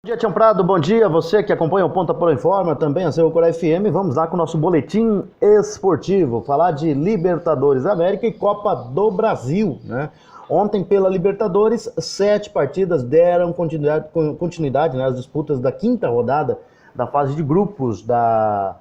Bom dia, Tião Prado, bom dia. Você que acompanha o Ponta Pro Informa, também a seu Cora FM. Vamos lá com o nosso boletim esportivo, falar de Libertadores da América e Copa do Brasil, né? Ontem, pela Libertadores, 7 partidas deram continuidade às disputas da quinta rodada da fase de grupos da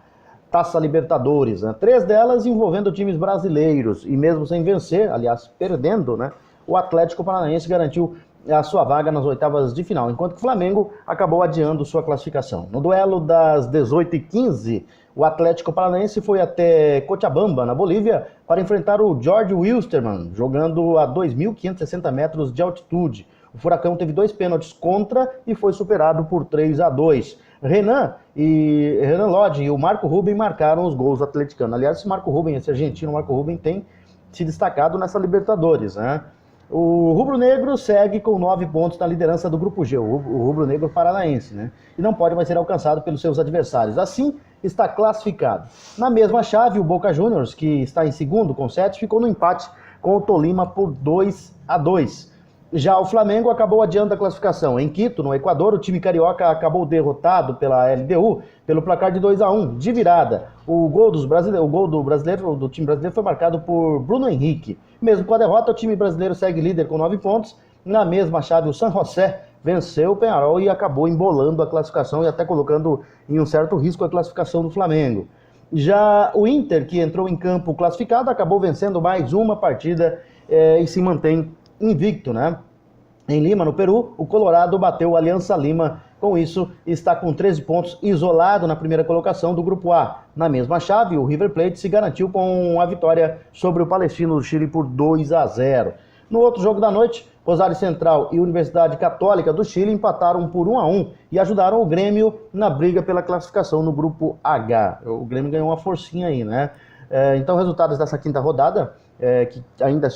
Taça Libertadores, né? 3 delas envolvendo times brasileiros e mesmo sem vencer, aliás, perdendo, né? O Atlético Paranaense garantiu a sua vaga nas oitavas de final, enquanto que o Flamengo acabou adiando sua classificação. No duelo das 18h15, o Atlético Paranaense foi até Cochabamba, na Bolívia, para enfrentar o George Wilstermann, jogando a 2.560 metros de altitude. O Furacão teve 2 pênaltis contra e foi superado por 3-2. Renan Lodge e o Marco Ruben marcaram os gols atleticanos. Aliás, esse argentino Marco Ruben tem se destacado nessa Libertadores, né? O rubro-negro segue com 9 pontos na liderança do Grupo G, o rubro-negro paranaense, né? E não pode mais ser alcançado pelos seus adversários. Assim, está classificado. Na mesma chave, o Boca Juniors, que está em segundo com 7, ficou no empate com o Tolima por 2-2. Já o Flamengo acabou adiando a classificação. Em Quito, no Equador, o time carioca acabou derrotado pela LDU pelo placar de 2-1, de virada. O gol do time brasileiro foi marcado por Bruno Henrique. Mesmo com a derrota, o time brasileiro segue líder com 9 pontos. Na mesma chave, o San José venceu o Peñarol e acabou embolando a classificação e até colocando em um certo risco a classificação do Flamengo. Já o Inter, que entrou em campo classificado, acabou vencendo mais uma partida e se mantém invicto, né? Em Lima, no Peru, o Colorado bateu o Alianza Lima. Com isso, está com 13 pontos, isolado na primeira colocação do Grupo A. Na mesma chave, o River Plate se garantiu com a vitória sobre o Palestino do Chile por 2-0. No outro jogo da noite, Rosário Central e Universidade Católica do Chile empataram por 1-1 e ajudaram o Grêmio na briga pela classificação no Grupo H. O Grêmio ganhou uma forcinha aí, né? Então, resultados dessa quinta rodada, que ainda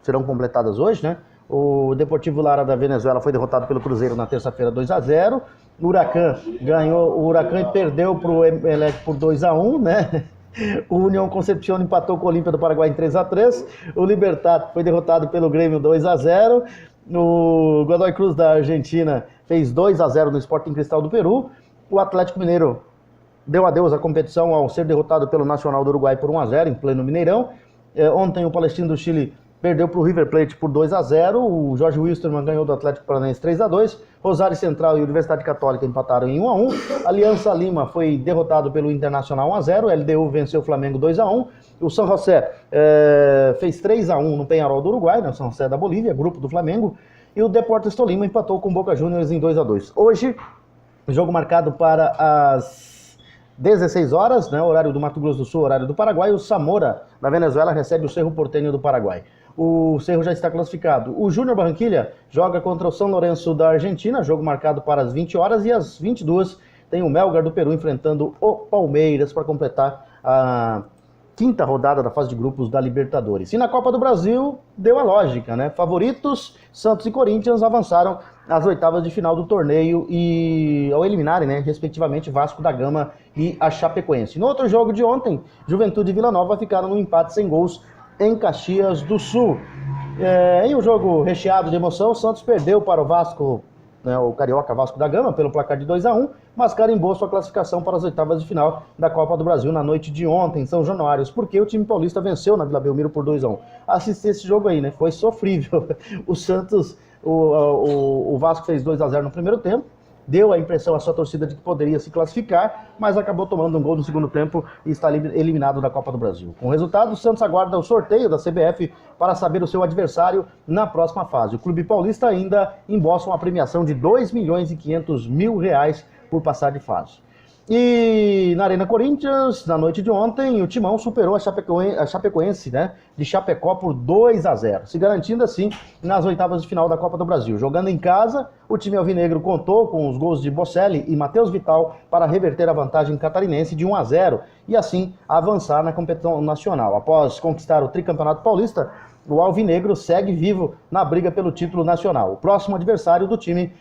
serão completadas hoje, né? O Deportivo Lara da Venezuela foi derrotado pelo Cruzeiro na terça-feira 2-0. O Huracan perdeu para o Emelec por 2-1, né? O União Concepción empatou com o Olímpia do Paraguai em 3-3. O Libertad foi derrotado pelo Grêmio 2-0. O Godoy Cruz da Argentina fez 2-0 no Sporting Cristal do Peru. O Atlético Mineiro deu adeus à competição ao ser derrotado pelo Nacional do Uruguai por 1-0 em pleno Mineirão. Ontem o Palestino do Chile perdeu para o River Plate por 2-0, o Jorge Wilstermann ganhou do Atlético Paranaense 3-2, Rosário Central e Universidade Católica empataram em 1-1, Alianza Lima foi derrotado pelo Internacional 1-0, LDU venceu o Flamengo 2-1, o San José fez 3-1 no Peñarol do Uruguai, né, o San José da Bolívia, grupo do Flamengo, e o Deportes Tolima empatou com o Boca Juniors em 2-2. Hoje, jogo marcado para as 16 horas, né, horário do Mato Grosso do Sul, horário do Paraguai, o Zamora da Venezuela recebe o Cerro Porteño do Paraguai. O Cerro já está classificado. O Júnior Barranquilla joga contra o São Lourenço da Argentina, jogo marcado para as 20 horas e às 22 tem o Melgar do Peru enfrentando o Palmeiras para completar a quinta rodada da fase de grupos da Libertadores. E na Copa do Brasil deu a lógica, né? Favoritos, Santos e Corinthians avançaram às oitavas de final do torneio e ao eliminarem, né, respectivamente, Vasco da Gama e a Chapecoense. No outro jogo de ontem, Juventude e Vila Nova ficaram no empate sem gols em Caxias do Sul. Em um jogo recheado de emoção, o Santos perdeu para o Vasco, né, o carioca Vasco da Gama, pelo placar de 2-1, mas carimbou sua classificação para as oitavas de final da Copa do Brasil na noite de ontem, em São Januário, porque o time paulista venceu na Vila Belmiro por 2-1. Assisti esse jogo aí, né? Foi sofrível. O Santos, o Vasco fez 2-0 no primeiro tempo, deu a impressão à sua torcida de que poderia se classificar, mas acabou tomando um gol no segundo tempo e está eliminado da Copa do Brasil. Com o resultado, o Santos aguarda o sorteio da CBF para saber o seu adversário na próxima fase. O clube paulista ainda embolsa uma premiação de R$2.500.000 por passar de fase. E na Arena Corinthians, na noite de ontem, o Timão superou a Chapecoense, né, de Chapecó por 2-0, se garantindo assim nas oitavas de final da Copa do Brasil. Jogando em casa, o time alvinegro contou com os gols de Bocelli e Matheus Vital para reverter a vantagem catarinense de 1-0 e assim avançar na competição nacional. Após conquistar o tricampeonato paulista, o alvinegro segue vivo na briga pelo título nacional. O próximo adversário do time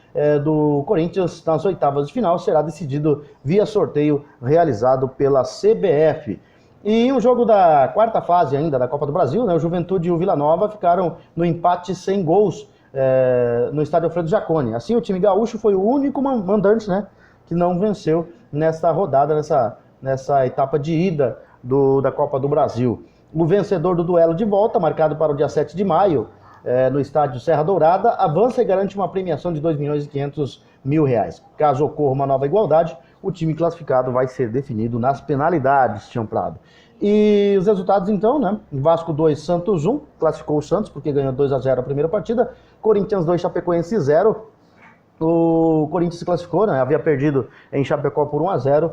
do Corinthians nas oitavas de final será decidido via sorteio realizado pela CBF. E o jogo da quarta fase ainda da Copa do Brasil, né, o Juventude e o Vila Nova ficaram no empate sem gols no estádio Alfredo Jaconi. Assim, o time gaúcho foi o único mandante, né, que não venceu nessa rodada, nessa etapa de ida da Copa do Brasil. O vencedor do duelo de volta, marcado para o dia 7 de maio, no estádio Serra Dourada, avança e garante uma premiação de R$2.500.000. Caso ocorra uma nova igualdade, o time classificado vai ser definido nas penalidades, Tião Prado. E os resultados então, né? Vasco 2, Santos 1, classificou o Santos porque ganhou 2-0 a primeira partida. Corinthians 2, Chapecoense 0. O Corinthians se classificou, né? Havia perdido em Chapecó por 1-0,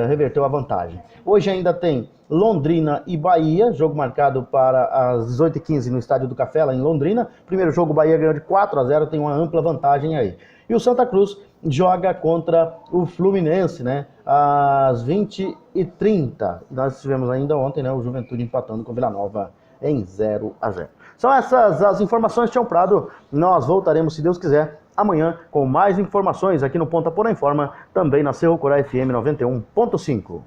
reverteu a vantagem. Hoje ainda tem Londrina e Bahia, jogo marcado para as 18h15 no Estádio do Café, lá em Londrina. Primeiro jogo, o Bahia ganhou de 4-0, tem uma ampla vantagem aí. E o Santa Cruz joga contra o Fluminense, né? Às 20h30. Nós tivemos ainda ontem, né? O Juventude empatando com o Vila Nova em 0-0. São essas as informações, Tião Prado. Nós voltaremos, se Deus quiser, amanhã com mais informações aqui no Ponta Porã Informa, também na Cerro Corá FM 91.5.